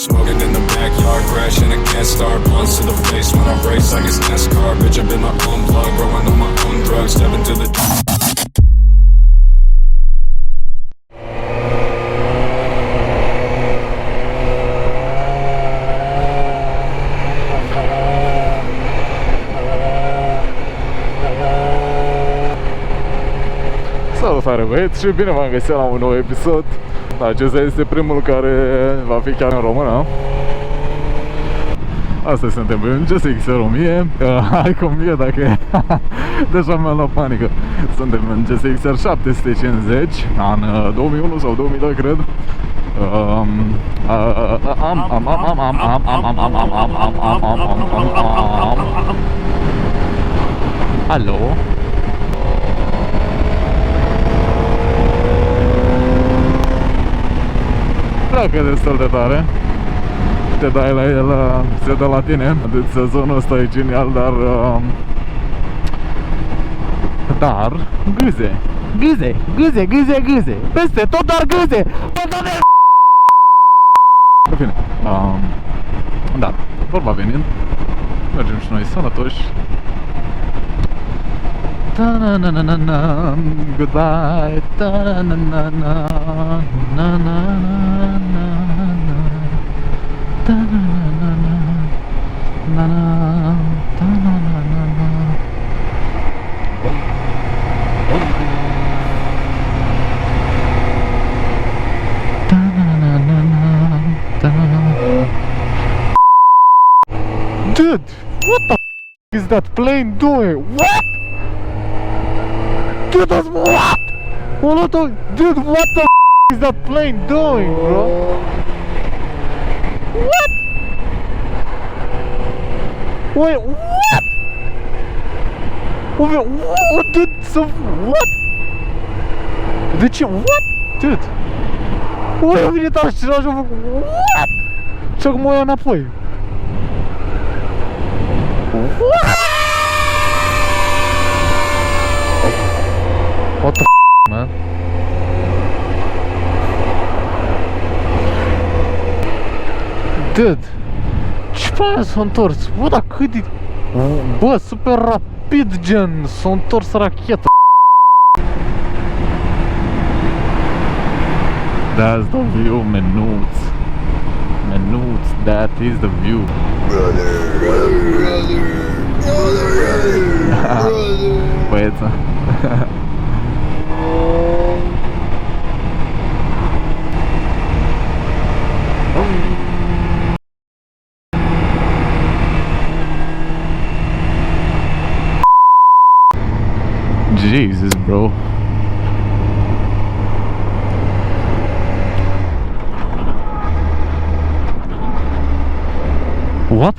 Smoking in the backyard, crashing a gas star. Blunts to the face when I race like it's NASCAR. Bitch, I've been my own plug, growing on my own drugs. Step into the Salutare băieți și bine v-am găsit la un nou episod. Acesta este primul care va fi chiar în română. Astăzi suntem în GSX-R 1000, hai cu 1000 dacă deja mi-am luat panică. Suntem în GSX-R 750, an 2001 sau 2002 cred. Alo? Pleacă destul de tare. Te dai la el, se dă la tine. Deci sezonul ăsta e genial, dar gâze. Peste tot, dar gâze. În fine, da, vorba venind, mergem și noi sănătoși. Ta-na-na-na-na, goodbye. Ta-na-na-na-na, na-na-na-na, ta-na-na-na-na, na-na, ta-na-na-na-na. Ta-na-na-na-na, ta-na. Dude, what the f*** is that plane doing? What? Dude, that's what? Dude, what the f*** is that plane doing, bro? What? Wait, what? Wait, what? Dude, so what? Did you what? Dude. Ui, a venit așa și l-a făcut. What? Și acum o ia înapoi. What? What the f***, man? Dude, ce fain s-a întors? Bă, dar cât de... Bă, super rapid, gen, s-a întors racheta. That's the view, menuț. Menuț, that is the view. Brother. Băieță. Jesus, bro. What?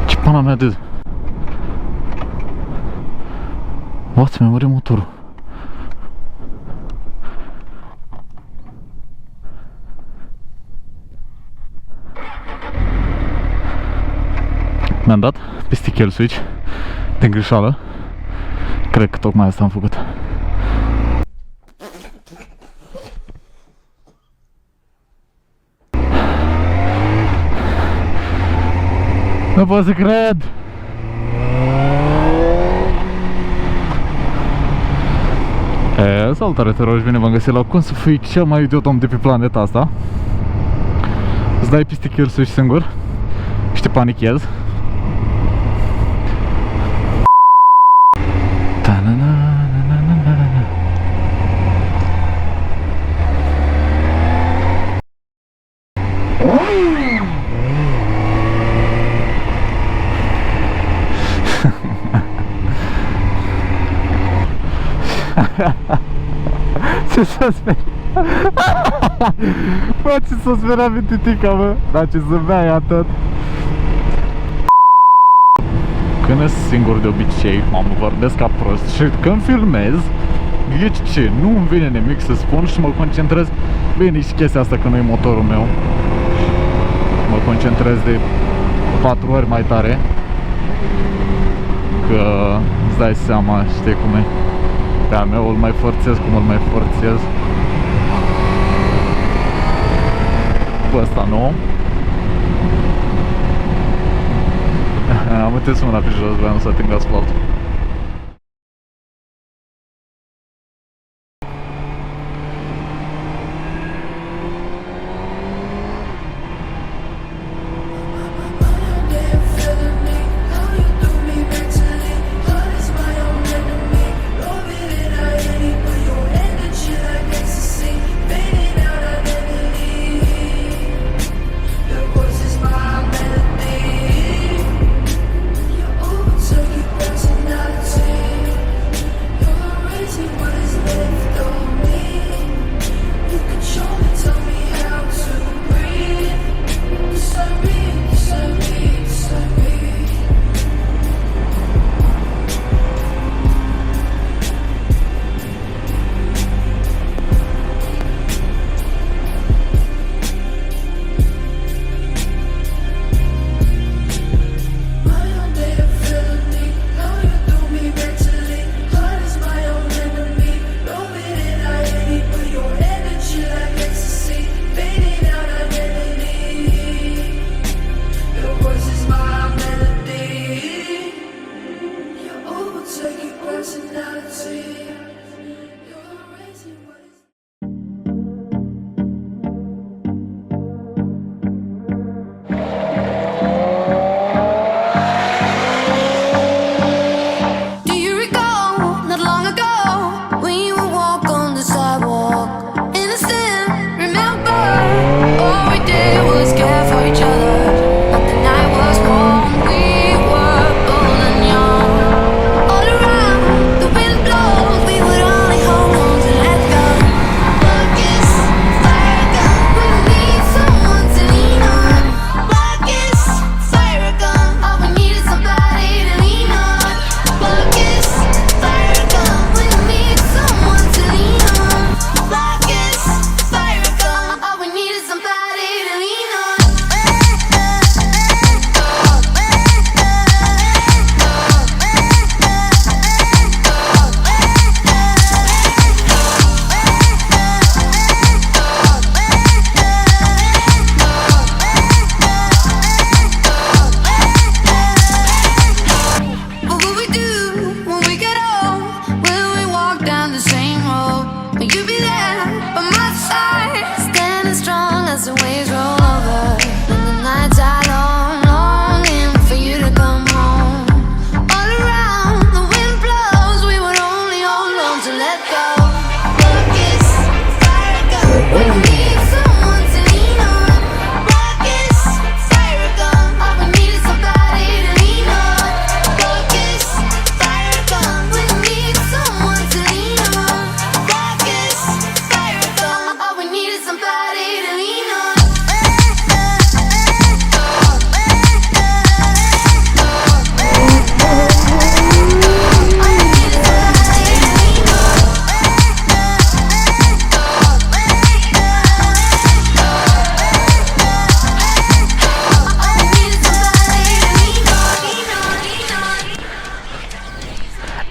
Ce pana mea, dude? What? Mi-a murit motorul. Mi-am dat peste kill switch de greșeală. Cred că tocmai asta am făcut. Nu pot să cred! Salutare, terori, bine v-am găsit la cum să fii cel mai idiot om de pe planeta asta. Îți dai peste kill switch singur și te panichezi. Ce s-a speriat? Bă, ce s-a speriat mititica, mă? Dar ce zâmbea atât. Când e singur de obicei, mă vorbesc ca prost și când filmez, ghici ce, nu-mi vine nimic să spun și mă concentrez. Bine, și chestia asta că nu e motorul meu. Mă concentrez de 4 ori mai tare. Că îți dai seama, știi cum e. Pe a meu îl mai forțez cum îl mai forțez. tipul ăsta, nu? Am întins mâna pe jos, vreau să ating asfaltul.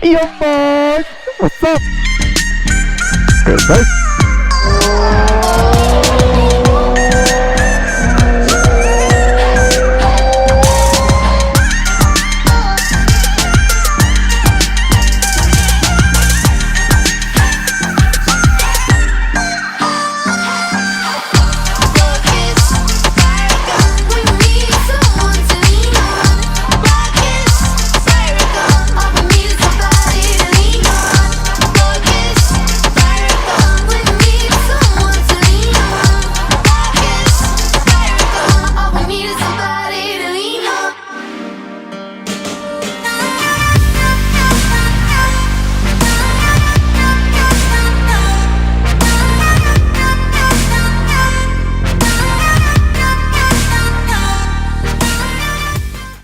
Yo, boy! What's up? Good, right?